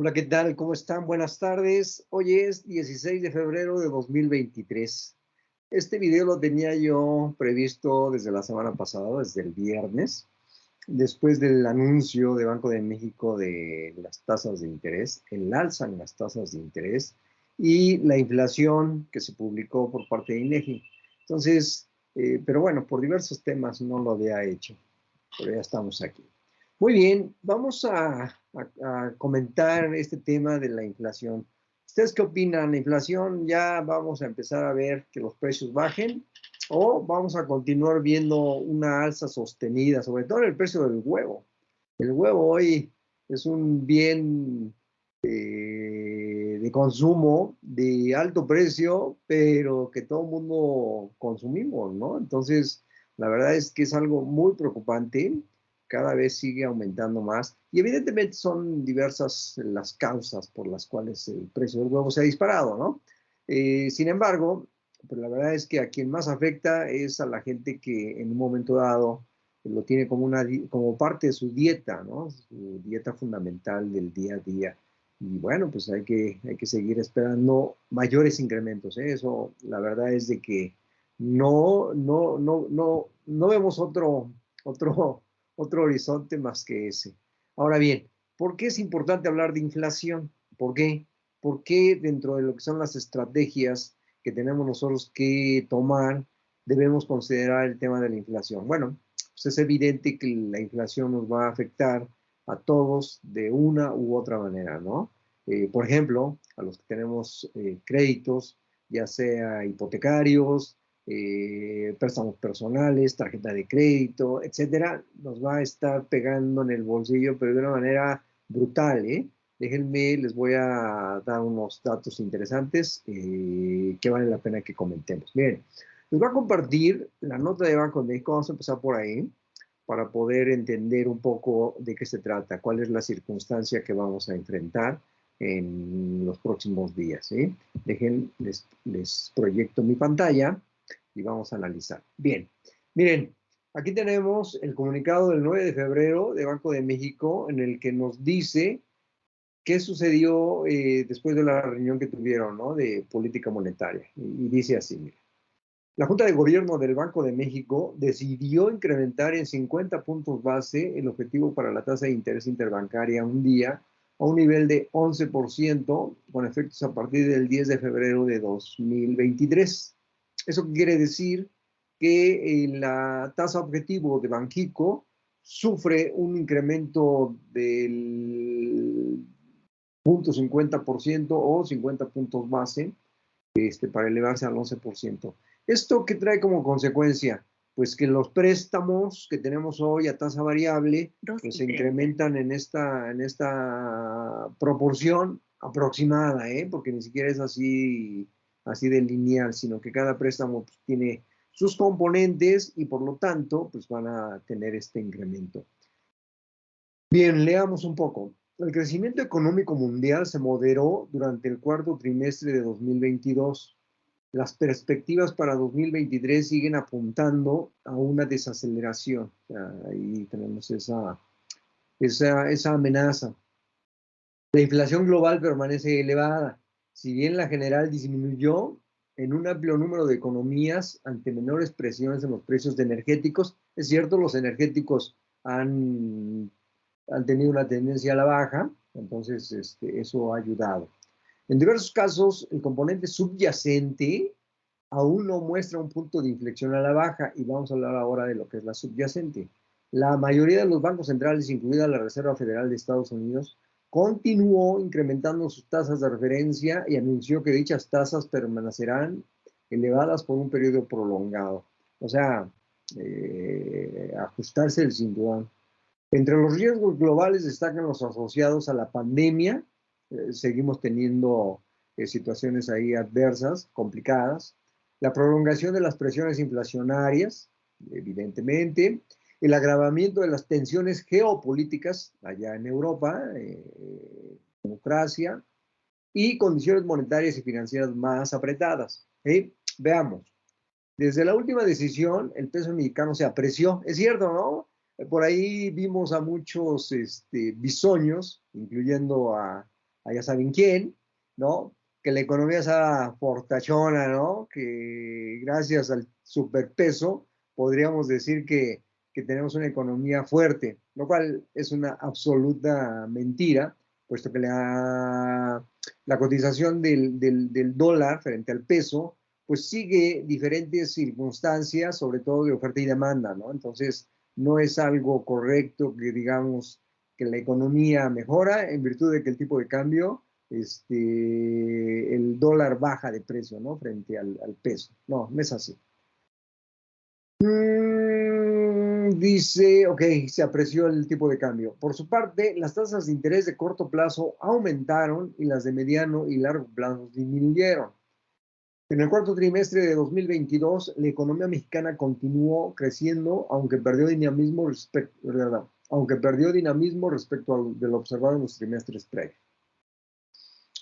Hola, ¿qué tal? ¿Cómo están? Buenas tardes. Hoy es 16 de febrero de 2023. Este video lo tenía yo previsto desde la semana pasada, desde el viernes, después del anuncio de Banco de México de las tasas de interés, el alza en las tasas de interés y la inflación que se publicó por parte de INEGI. Entonces, pero bueno, por diversos temas no lo había hecho, pero ya estamos aquí. Muy bien, vamos a comentar este tema de la inflación. ¿Ustedes qué opinan? ¿La inflación ya vamos a empezar a ver que los precios bajen o vamos a continuar viendo una alza sostenida, sobre todo en el precio del huevo? El huevo hoy es un bien de consumo de alto precio, pero que todo el mundo consumimos, ¿no? Entonces, la verdad es que es algo muy preocupante, cada vez sigue aumentando más y evidentemente son diversas las causas por las cuales el precio del huevo se ha disparado, ¿no? Sin embargo, pues la verdad es que a quien más afecta es a la gente que en un momento dado lo tiene como parte de su dieta, ¿no? Su dieta fundamental del día a día. Y bueno, pues hay que seguir esperando mayores incrementos, ¿eh? Eso, la verdad es de que no vemos otro, otro horizonte más que ese. Ahora bien, ¿por qué es importante hablar de inflación? ¿Por qué? ¿Por qué dentro de lo que son las estrategias que tenemos nosotros que tomar debemos considerar el tema de la inflación? Bueno, pues es evidente que la inflación nos va a afectar a todos de una u otra manera, ¿no? Por ejemplo, a los que tenemos créditos, ya sea hipotecarios, préstamos personales, tarjeta de crédito, etcétera, nos va a estar pegando en el bolsillo, pero de una manera brutal, ¿eh? Déjenme, les voy a dar unos datos interesantes que vale la pena que comentemos. Miren, les voy a compartir la nota de Banco de México, vamos a empezar por ahí, para poder entender un poco de qué se trata, cuál es la circunstancia que vamos a enfrentar en los próximos días. ¿Sí? Les proyecto mi pantalla y vamos a analizar. Bien, miren, aquí tenemos el comunicado del 9 de febrero de Banco de México en el que nos dice qué sucedió después de la reunión que tuvieron, ¿no? De política monetaria. Y dice así, mira. La Junta de Gobierno del Banco de México decidió incrementar en 50 puntos base el objetivo para la tasa de interés interbancaria un día a un nivel de 11% con efectos a partir del 10 de febrero de 2023. Eso quiere decir que la tasa objetivo de Banxico sufre un incremento del 0.50% o 50 puntos base para elevarse al 11%. ¿Esto qué trae como consecuencia? Pues que los préstamos que tenemos hoy a tasa variable pues se incrementan en esta proporción aproximada, porque ni siquiera es así de lineal, sino que cada préstamo pues, tiene sus componentes y por lo tanto pues van a tener este incremento. Bien, leamos un poco. El crecimiento económico mundial se moderó durante el cuarto trimestre de 2022. Las perspectivas para 2023 siguen apuntando a una desaceleración. O sea, ahí tenemos esa amenaza. La inflación global permanece elevada. Si bien la general disminuyó en un amplio número de economías ante menores presiones en los precios de energéticos, es cierto, los energéticos han tenido una tendencia a la baja, entonces eso ha ayudado. En diversos casos, el componente subyacente aún no muestra un punto de inflexión a la baja y vamos a hablar ahora de lo que es la subyacente. La mayoría de los bancos centrales, incluida la Reserva Federal de Estados Unidos, continuó incrementando sus tasas de referencia y anunció que dichas tasas permanecerán elevadas por un periodo prolongado. O sea, ajustarse el cinturón. Entre los riesgos globales destacan los asociados a la pandemia. Seguimos teniendo situaciones ahí adversas, complicadas. La prolongación de las presiones inflacionarias, evidentemente. El agravamiento de las tensiones geopolíticas allá en Europa, democracia, y condiciones monetarias y financieras más apretadas. Veamos. Desde la última decisión, el peso mexicano se apreció. Es cierto, ¿no? Por ahí vimos a muchos bisoños, incluyendo a a ya saben quién, ¿no? Que la economía sea fortachona, ¿no? Que gracias al superpeso podríamos decir que tenemos una economía fuerte, lo cual es una absoluta mentira, puesto que la cotización del dólar frente al peso, pues sigue diferentes circunstancias, sobre todo de oferta y demanda, ¿no? Entonces, no es algo correcto que digamos que la economía mejora en virtud de que el tipo de cambio, el dólar baja de precio, ¿no? Frente al peso. No, no es así. Dice, ok, se apreció el tipo de cambio. Por su parte, las tasas de interés de corto plazo aumentaron y las de mediano y largo plazo disminuyeron. En el cuarto trimestre de 2022, la economía mexicana continuó creciendo, aunque perdió dinamismo respecto de lo observado en los trimestres previos.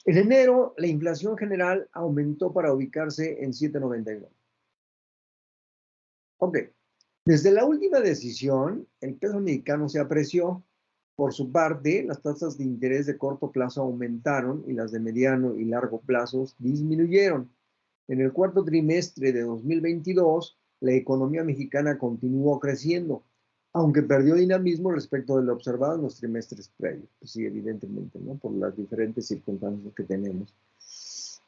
En enero, la inflación general aumentó para ubicarse en 7.91. Ok. Desde la última decisión, el peso mexicano se apreció. Por su parte, las tasas de interés de corto plazo aumentaron y las de mediano y largo plazo disminuyeron. En el cuarto trimestre de 2022, la economía mexicana continuó creciendo, aunque perdió dinamismo respecto de lo observado en los trimestres previos. Pues sí, evidentemente, ¿no? Por las diferentes circunstancias que tenemos.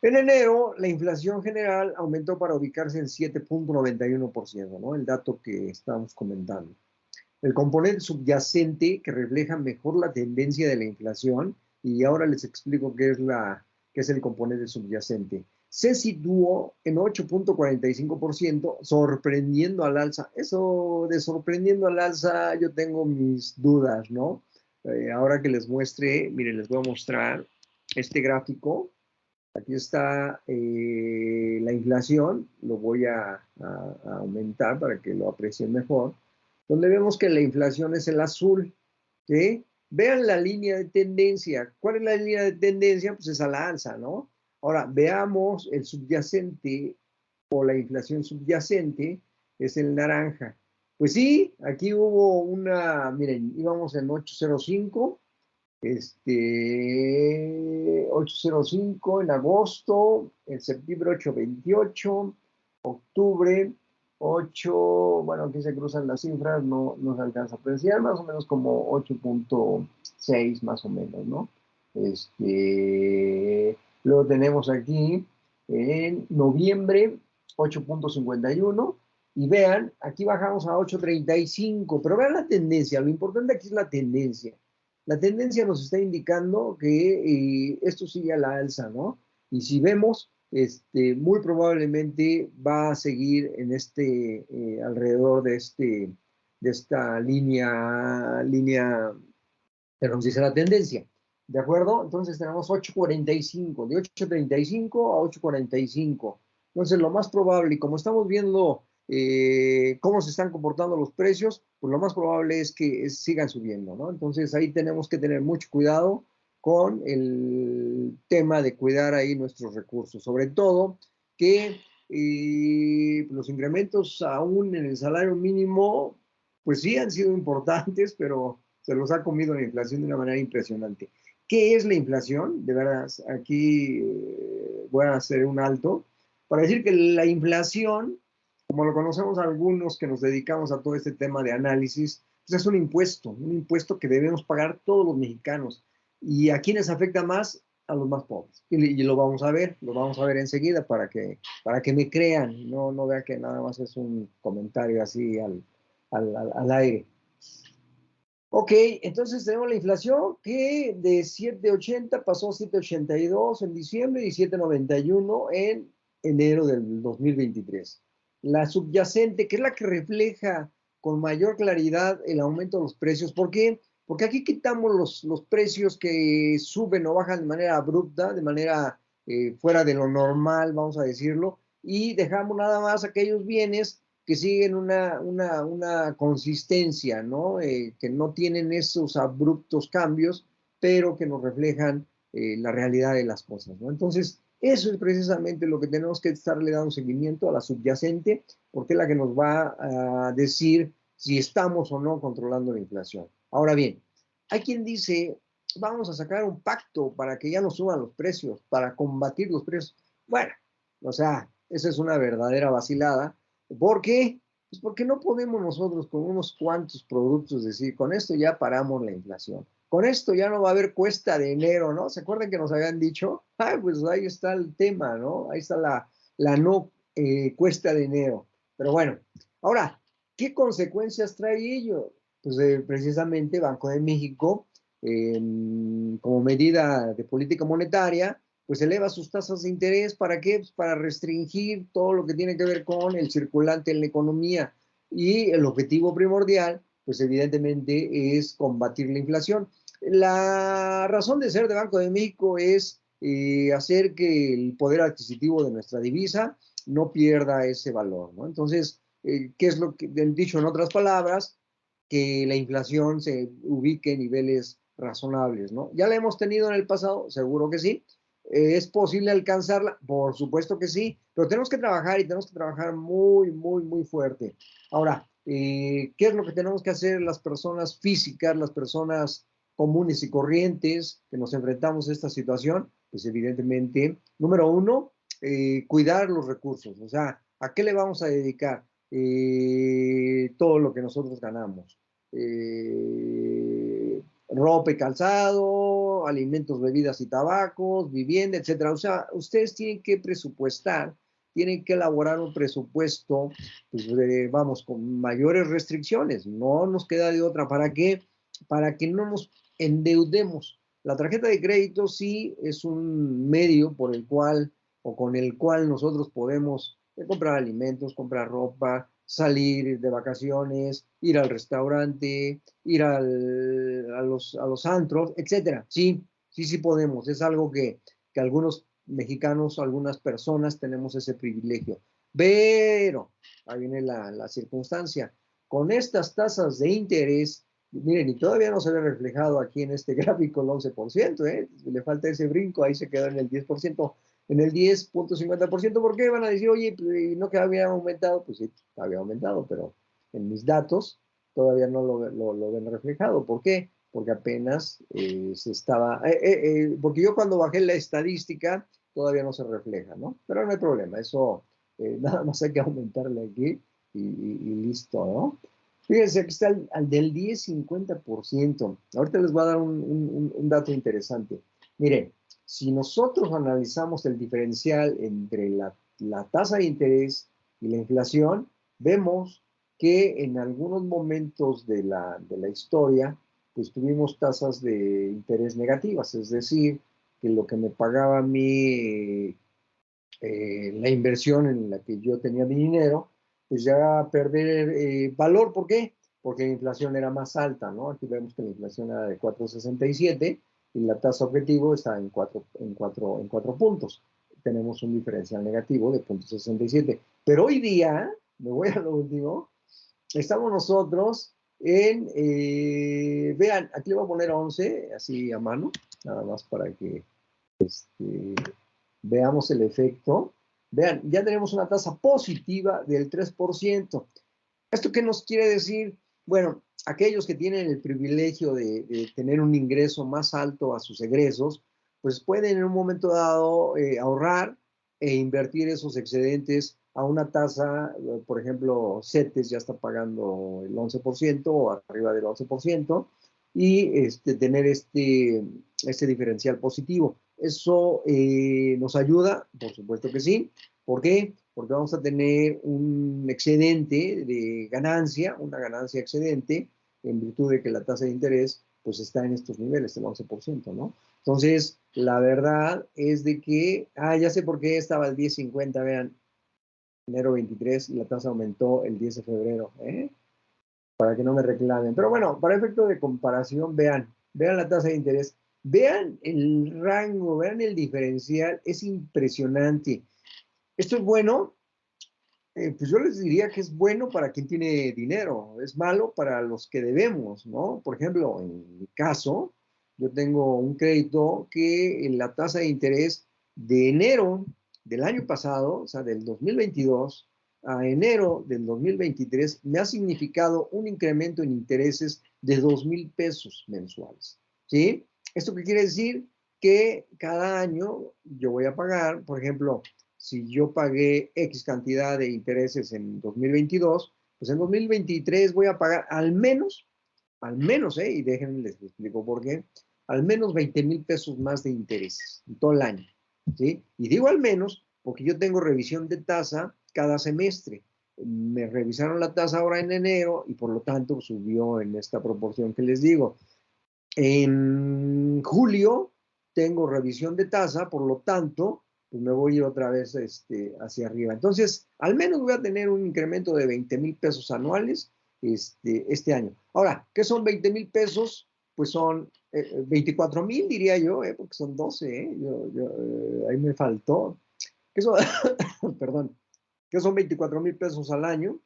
En enero, la inflación general aumentó para ubicarse en 7.91%, ¿no? El dato que estamos comentando. El componente subyacente que refleja mejor la tendencia de la inflación, y ahora les explico qué es el componente subyacente, se situó en 8.45%, sorprendiendo al alza. Eso de sorprendiendo al alza, yo tengo mis dudas, ¿no? Ahora que les muestre, miren, les voy a mostrar este gráfico. Aquí está la inflación, lo voy a aumentar para que lo aprecien mejor, donde vemos que la inflación es el azul, ¿sí? Vean la línea de tendencia. ¿Cuál es la línea de tendencia? Pues es a la alza, ¿no? Ahora, veamos el subyacente o la inflación subyacente, es el naranja. Pues sí, aquí hubo miren, íbamos en 8.05, 8.05 en agosto, en septiembre 8.28, octubre 8, bueno, aquí se cruzan las cifras, no se alcanza a apreciar, más o menos como 8.6 más o menos, ¿no? Luego tenemos aquí en noviembre 8.51 y vean, aquí bajamos a 8.35, pero vean la tendencia, lo importante aquí es la tendencia. La tendencia nos está indicando que esto sigue a la alza, ¿no? Y si vemos, muy probablemente va a seguir en alrededor de esta línea que nos dice la tendencia. ¿De acuerdo? Entonces tenemos 8.45, de 8.35 a 8.45. Entonces lo más probable, y como estamos viendo cómo se están comportando los precios, pues lo más probable es que sigan subiendo, ¿no? Entonces ahí tenemos que tener mucho cuidado con el tema de cuidar ahí nuestros recursos, sobre todo que los incrementos aún en el salario mínimo, pues sí han sido importantes, pero se los ha comido la inflación de una manera impresionante. ¿Qué es la inflación? De verdad, aquí voy a hacer un alto para decir que la inflación, como lo conocemos algunos que nos dedicamos a todo este tema de análisis, pues es un impuesto que debemos pagar todos los mexicanos. ¿Y a quiénes afecta más? A los más pobres. Y lo vamos a ver enseguida para que me crean, no vean que nada más es un comentario así al aire. Ok, entonces tenemos la inflación que de 7.80 pasó a 7.82 en diciembre y 7.91 en enero del 2023. La subyacente, que es la que refleja con mayor claridad el aumento de los precios. ¿Por qué? Porque aquí quitamos los precios que suben o bajan de manera abrupta, de manera fuera de lo normal, vamos a decirlo, y dejamos nada más aquellos bienes que siguen una consistencia, ¿no? Que no tienen esos abruptos cambios, pero que nos reflejan la realidad de las cosas, ¿no? Entonces, eso es precisamente lo que tenemos que estarle dando seguimiento a la subyacente, porque es la que nos va a decir si estamos o no controlando la inflación. Ahora bien, hay quien dice, vamos a sacar un pacto para que ya no suban los precios, para combatir los precios. Bueno, o sea, esa es una verdadera vacilada. ¿Por qué? Pues porque no podemos nosotros con unos cuantos productos decir, con esto ya paramos la inflación. Con esto ya no va a haber cuesta de enero, ¿no? ¿Se acuerdan que nos habían dicho? Ay, pues ahí está el tema, ¿no? Ahí está la no cuesta de enero. Pero bueno, ahora, ¿qué consecuencias trae ello? Pues precisamente Banco de México, como medida de política monetaria, pues eleva sus tasas de interés. ¿Para qué? Pues para restringir todo lo que tiene que ver con el circulante en la economía. Y el objetivo primordial, pues evidentemente es combatir la inflación. La razón de ser de Banco de México es hacer que el poder adquisitivo de nuestra divisa no pierda ese valor, ¿no? Entonces, ¿qué es lo que, dicho en otras palabras? Que la inflación se ubique en niveles razonables, ¿no? ¿Ya la hemos tenido en el pasado? Seguro que sí. ¿Es posible alcanzarla? Por supuesto que sí, pero tenemos que trabajar y tenemos que trabajar muy, muy, muy fuerte. Ahora, ¿qué es lo que tenemos que hacer las personas físicas, las personas comunes y corrientes que nos enfrentamos a esta situación? Pues evidentemente, número uno, cuidar los recursos, o sea, ¿a qué le vamos a dedicar todo lo que nosotros ganamos? Ropa y calzado, alimentos, bebidas y tabacos, vivienda, etcétera. O sea, ustedes tienen que presupuestar, tienen que elaborar un presupuesto, pues, vamos, con mayores restricciones. No nos queda de otra. ¿Para qué? Para que no nos endeudemos. La tarjeta de crédito sí es un medio por el cual o con el cual nosotros podemos comprar alimentos, comprar ropa, salir de vacaciones, ir al restaurante, ir a los antros, etcétera. Sí, sí, sí podemos. Es algo que algunos mexicanos, algunas personas tenemos ese privilegio. Pero, ahí viene la circunstancia, con estas tasas de interés, miren, y todavía no se ve reflejado aquí en este gráfico el 11%, le falta ese brinco, ahí se quedó en el 10%, en el 10.50%. ¿Por qué? Van a decir, oye, no que había aumentado. Pues sí, había aumentado, pero en mis datos todavía no lo ven reflejado. ¿Por qué? Porque apenas se estaba, porque yo cuando bajé la estadística todavía no se refleja, ¿no? Pero no hay problema, eso nada más hay que aumentarle aquí y listo, ¿no? Fíjense, aquí está el del 10-50%. Ahorita les voy a dar un dato interesante. Miren, si nosotros analizamos el diferencial entre la tasa de interés y la inflación, vemos que en algunos momentos de la historia, pues tuvimos tasas de interés negativas, es decir, que lo que me pagaba a mí la inversión en la que yo tenía mi dinero, pues ya a perder valor. ¿Por qué? Porque la inflación era más alta, ¿no? Aquí vemos que la inflación era de 4,67 y la tasa objetivo está en 4 puntos. Tenemos un diferencial negativo de 0,67. Pero hoy día, me voy a lo último, estamos nosotros vean, aquí le voy a poner 11, así a mano, nada más para que veamos el efecto. Vean, ya tenemos una tasa positiva del 3%. ¿Esto qué nos quiere decir? Bueno, aquellos que tienen el privilegio de tener un ingreso más alto a sus egresos, pues pueden en un momento dado ahorrar e invertir esos excedentes a una tasa, por ejemplo, CETES ya está pagando el 11% o arriba del 11%, y tener este diferencial positivo. ¿Eso nos ayuda? Por supuesto que sí. ¿Por qué? Porque vamos a tener un excedente de ganancia, una ganancia excedente, en virtud de que la tasa de interés pues está en estos niveles, el 11%, ¿no? Entonces, la verdad es de que, ya sé por qué estaba el 10.50, vean, enero 23 y la tasa aumentó el 10 de febrero, para que no me reclamen. Pero bueno, para efecto de comparación, vean la tasa de interés, vean el rango, vean el diferencial, es impresionante. Esto es bueno, pues yo les diría que es bueno para quien tiene dinero, es malo para los que debemos, ¿no? Por ejemplo, en mi caso, yo tengo un crédito que en la tasa de interés de enero del año pasado, o sea, del 2022 a enero del 2023, me ha significado un incremento en intereses de 2,000 pesos mensuales, ¿sí? ¿Esto qué quiere decir? Que cada año yo voy a pagar, por ejemplo, si yo pagué X cantidad de intereses en 2022, pues en 2023 voy a pagar al menos, y déjenme les explico por qué, al menos 20,000 pesos más de intereses en todo el año, ¿sí? Y digo al menos porque yo tengo revisión de tasa cada semestre. Me revisaron la tasa ahora en enero y por lo tanto subió en esta proporción que les digo. En julio tengo revisión de tasa, por lo tanto, pues me voy a ir otra vez hacia arriba. Entonces, al menos voy a tener un incremento de 20,000 pesos anuales este año. Ahora, ¿qué son 20,000 pesos? Pues son 24,000, diría yo, porque son 12, ahí me faltó. ¿Qué son? Perdón. ¿Qué son 24,000 pesos al año?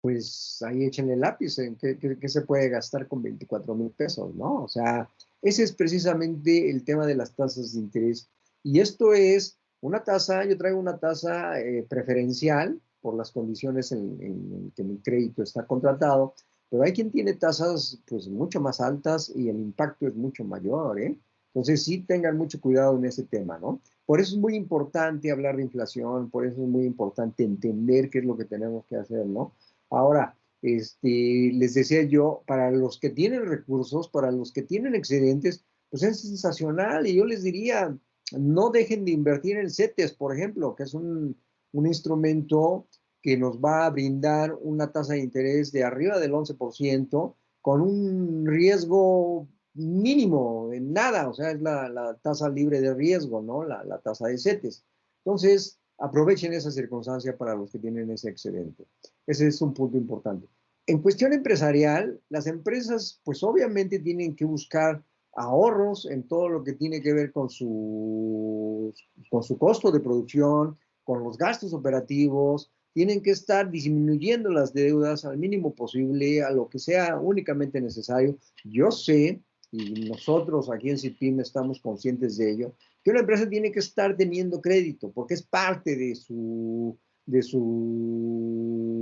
Pues ahí échenle lápiz en qué se puede gastar con 24,000 pesos, ¿no? O sea, ese es precisamente el tema de las tasas de interés. Y esto es una tasa, yo traigo una tasa preferencial por las condiciones en que mi crédito está contratado, pero hay quien tiene tasas pues mucho más altas y el impacto es mucho mayor, ¿eh? Entonces sí tengan mucho cuidado en ese tema, ¿no? Por eso es muy importante hablar de inflación, por eso es muy importante entender qué es lo que tenemos que hacer, ¿no? Ahora, les decía yo, para los que tienen recursos, para los que tienen excedentes, pues es sensacional y yo les diría, no dejen de invertir en CETES, por ejemplo, que es un instrumento que nos va a brindar una tasa de interés de arriba del 11% con un riesgo mínimo, en nada, o sea, es la tasa libre de riesgo, ¿no? La tasa de CETES. Entonces, aprovechen esa circunstancia para los que tienen ese excedente. Ese es un punto importante. En cuestión empresarial, las empresas pues obviamente tienen que buscar ahorros en todo lo que tiene que ver con su costo de producción, con los gastos operativos, tienen que estar disminuyendo las deudas al mínimo posible, a lo que sea únicamente necesario. Yo sé, y nosotros aquí en CIPIM estamos conscientes de ello, que una empresa tiene que estar teniendo crédito, porque es parte de su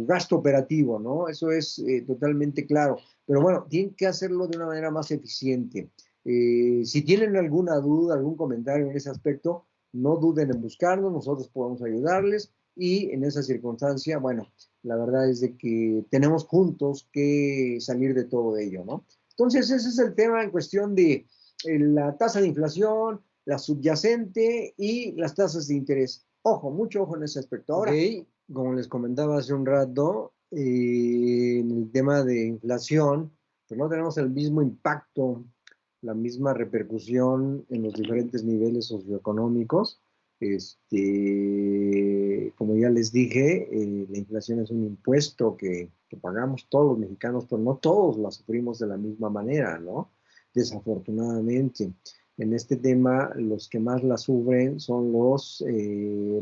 gasto operativo, ¿no? Eso es totalmente claro. Pero bueno, tienen que hacerlo de una manera más eficiente. Si tienen alguna duda, algún comentario en ese aspecto, no duden en buscarnos, nosotros podemos ayudarles y en esa circunstancia, bueno, la verdad es de que tenemos juntos que salir de todo ello, ¿no? Entonces, ese es el tema en cuestión de la tasa de inflación, la subyacente y las tasas de interés. Ojo, mucho ojo en ese aspecto. Ahora, okay, como les comentaba hace un rato, en el tema de inflación, pues no tenemos el mismo impacto, la misma repercusión en los diferentes niveles socioeconómicos. Como ya les dije, la inflación es un impuesto que pagamos todos los mexicanos, pero no todos la sufrimos de la misma manera, ¿no? Desafortunadamente. En este tema, los que más la sufren son los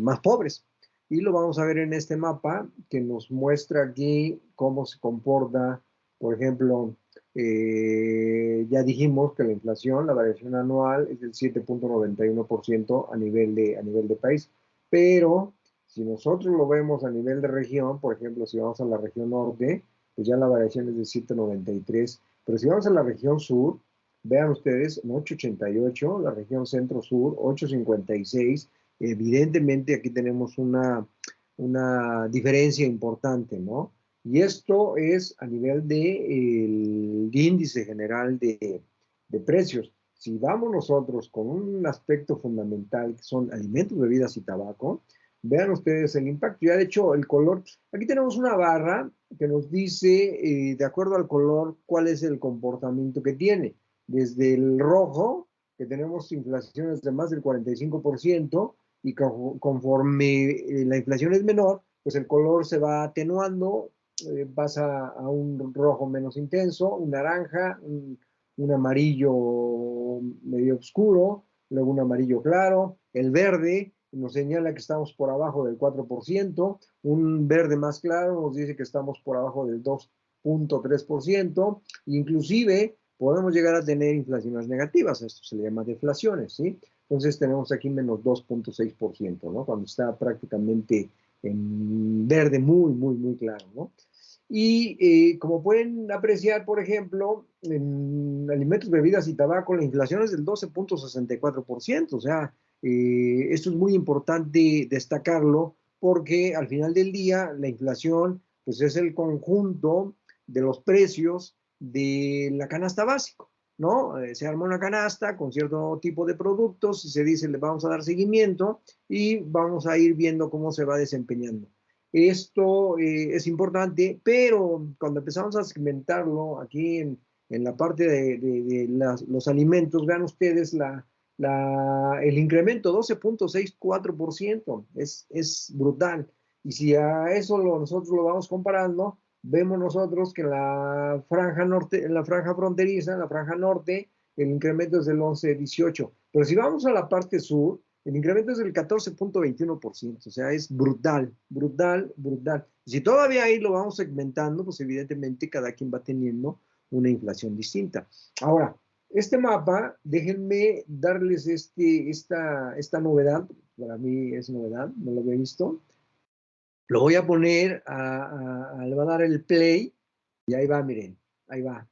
más pobres. Y lo vamos a ver en este mapa que nos muestra aquí cómo se comporta, por ejemplo, ya dijimos que la inflación, la variación anual es del 7,91% a nivel de país, pero si nosotros lo vemos a nivel de región, por ejemplo, si vamos a la región norte, pues ya la variación es de 7,93, pero si vamos a la región sur, vean ustedes, en 8,88, la región centro-sur, 8,56, evidentemente aquí tenemos una diferencia importante, ¿no? Y esto es a nivel del índice general de precios. Si vamos nosotros con un aspecto fundamental que son alimentos, bebidas y tabaco, vean ustedes el impacto. Ya de hecho, el color, aquí tenemos una barra que nos dice, de acuerdo al color, cuál es el comportamiento que tiene. Desde el rojo, que tenemos inflaciones de más del 45%, y conforme la inflación es menor, pues el color se va atenuando, pasa a un rojo menos intenso, un naranja, un amarillo medio oscuro, luego un amarillo claro, el verde nos señala que estamos por abajo del 4%, un verde más claro nos dice que estamos por abajo del 2,3%, inclusive podemos llegar a tener inflaciones negativas, esto se le llama deflaciones, ¿sí? Entonces tenemos aquí menos 2,6%, ¿no? Cuando está prácticamente en verde muy, muy, muy claro, ¿no? Y como pueden apreciar, por ejemplo, en alimentos, bebidas y tabaco, la inflación es del 12.64%. O sea, esto es muy importante destacarlo porque al final del día la inflación pues, es el conjunto de los precios de la canasta básica, ¿no? Se arma una canasta con cierto tipo de productos y se dice le vamos a dar seguimiento y vamos a ir viendo cómo se va desempeñando. Esto es importante, pero cuando empezamos a segmentarlo aquí en la parte de los alimentos, vean ustedes el incremento 12.64%, es brutal. Y si a eso nosotros lo vamos comparando, vemos nosotros que en la franja norte, en la franja fronteriza, en la franja norte, el incremento es del 11.18. Pero si vamos a la parte sur, el incremento es del 14.21%, o sea, es brutal, brutal, brutal. Y si todavía ahí lo vamos segmentando, pues evidentemente cada quien va teniendo una inflación distinta. Ahora, este mapa, déjenme darles esta novedad, para mí es novedad, no lo había visto. Lo voy a poner, le va a dar el play, y ahí va, miren, ahí va.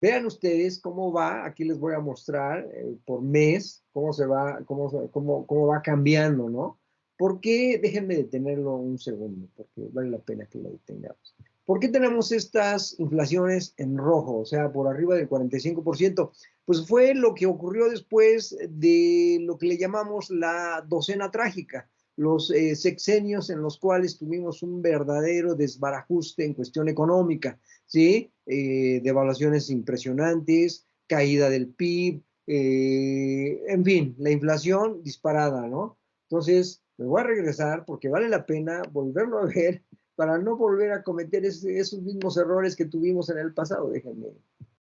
Vean ustedes cómo va, aquí les voy a mostrar por mes cómo se va, cómo va cambiando, ¿no? ¿Por qué? Déjenme detenerlo un segundo, porque vale la pena que lo detengamos. ¿Por qué tenemos estas inflaciones en rojo, o sea, por arriba del 45%? Pues fue lo que ocurrió después de lo que le llamamos la docena trágica, los sexenios en los cuales tuvimos un verdadero desbarajuste en cuestión económica. ¿Sí? Devaluaciones impresionantes, caída del PIB, en fin, la inflación disparada, ¿no? Entonces, me voy a regresar porque vale la pena volverlo a ver para no volver a cometer esos mismos errores que tuvimos en el pasado. Déjenme,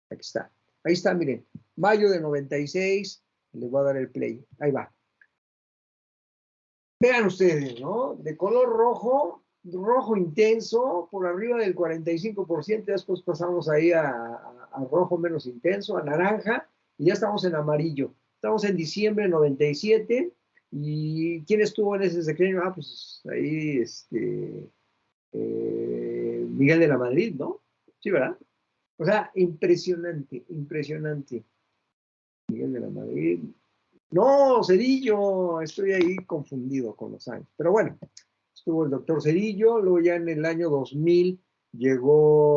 aquí está. Ahí está, miren, mayo de 96, les voy a dar el play, ahí va. Vean ustedes, ¿no? De color rojo, rojo intenso, por arriba del 45%, después pasamos ahí a rojo menos intenso, a naranja, y ya estamos en amarillo. Estamos en diciembre de 97, y ¿quién estuvo en ese sexenio? Ah, pues ahí, Miguel de la Madrid, ¿no? Sí, ¿verdad? O sea, impresionante, impresionante. Miguel de la Madrid. No, Cedillo, estoy ahí confundido con los años. Pero bueno, estuvo el doctor Cedillo, luego ya en el año 2000 llegaron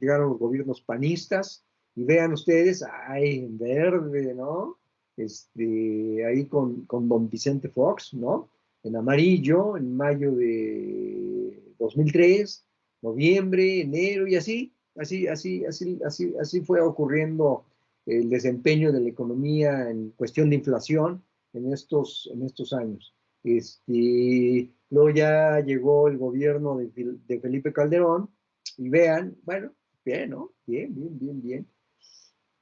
los gobiernos panistas, y vean ustedes, ahí en verde, ¿no? Ahí con don Vicente Fox, ¿no? En amarillo, en mayo de 2003, noviembre, enero, y así fue ocurriendo el desempeño de la economía en cuestión de inflación en estos años. Luego ya llegó el gobierno de Felipe Calderón, y vean, bueno, bien, ¿no? Bien, bien, bien, bien.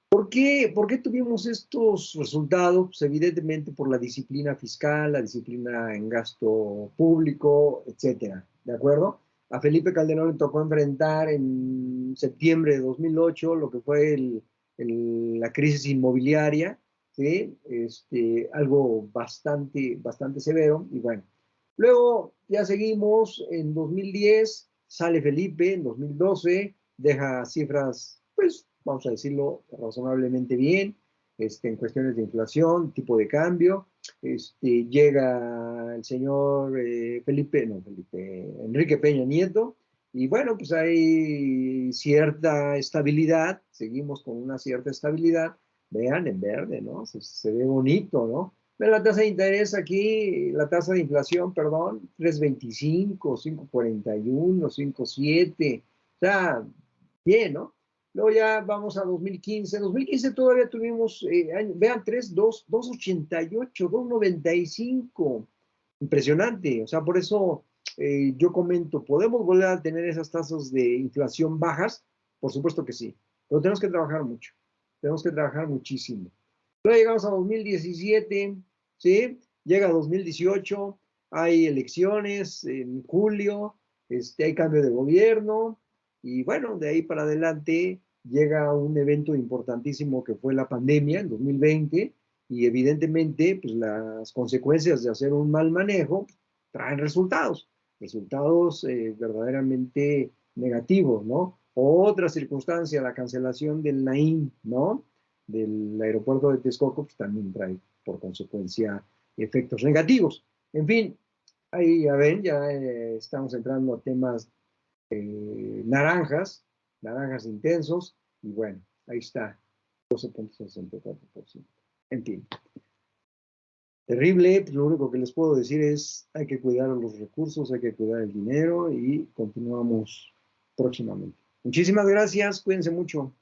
¿Por qué tuvimos estos resultados? Pues evidentemente por la disciplina fiscal, la disciplina en gasto público, etcétera, ¿de acuerdo? A Felipe Calderón le tocó enfrentar en septiembre de 2008 lo que fue la crisis inmobiliaria, ¿sí? Algo bastante, bastante severo, y bueno. Luego ya seguimos, en 2010 sale Felipe, en 2012 deja cifras, pues vamos a decirlo, razonablemente bien, en cuestiones de inflación, tipo de cambio. Llega el señor Enrique Peña Nieto, y bueno, pues hay cierta estabilidad, seguimos con una cierta estabilidad. Vean en verde, ¿no? Se ve bonito, ¿no? Vean la tasa de interés aquí, la tasa de inflación, perdón, 3.25, 5.41, 5.7, o sea, bien, ¿no? Luego ya vamos a 2015. 2015 todavía tuvimos, vean, 2.88, 2.95. Impresionante. O sea, por eso yo comento, ¿podemos volver a tener esas tasas de inflación bajas? Por supuesto que sí. Pero tenemos que trabajar mucho. Tenemos que trabajar muchísimo. Luego llegamos a 2017, ¿sí? Llega 2018, hay elecciones en julio, hay cambio de gobierno, y bueno, de ahí para adelante llega un evento importantísimo que fue la pandemia en 2020, y evidentemente pues las consecuencias de hacer un mal manejo traen resultados. resultados verdaderamente negativos, ¿no? Otra circunstancia, la cancelación del Naim, ¿no? Del aeropuerto de Texcoco, pues también trae por consecuencia efectos negativos. En fin, ahí ya ven, ya estamos entrando a temas naranjas intensos, y bueno, ahí está, 12.64%. En fin, terrible, pues lo único que les puedo decir es, hay que cuidar los recursos, hay que cuidar el dinero y continuamos próximamente. Muchísimas gracias, cuídense mucho.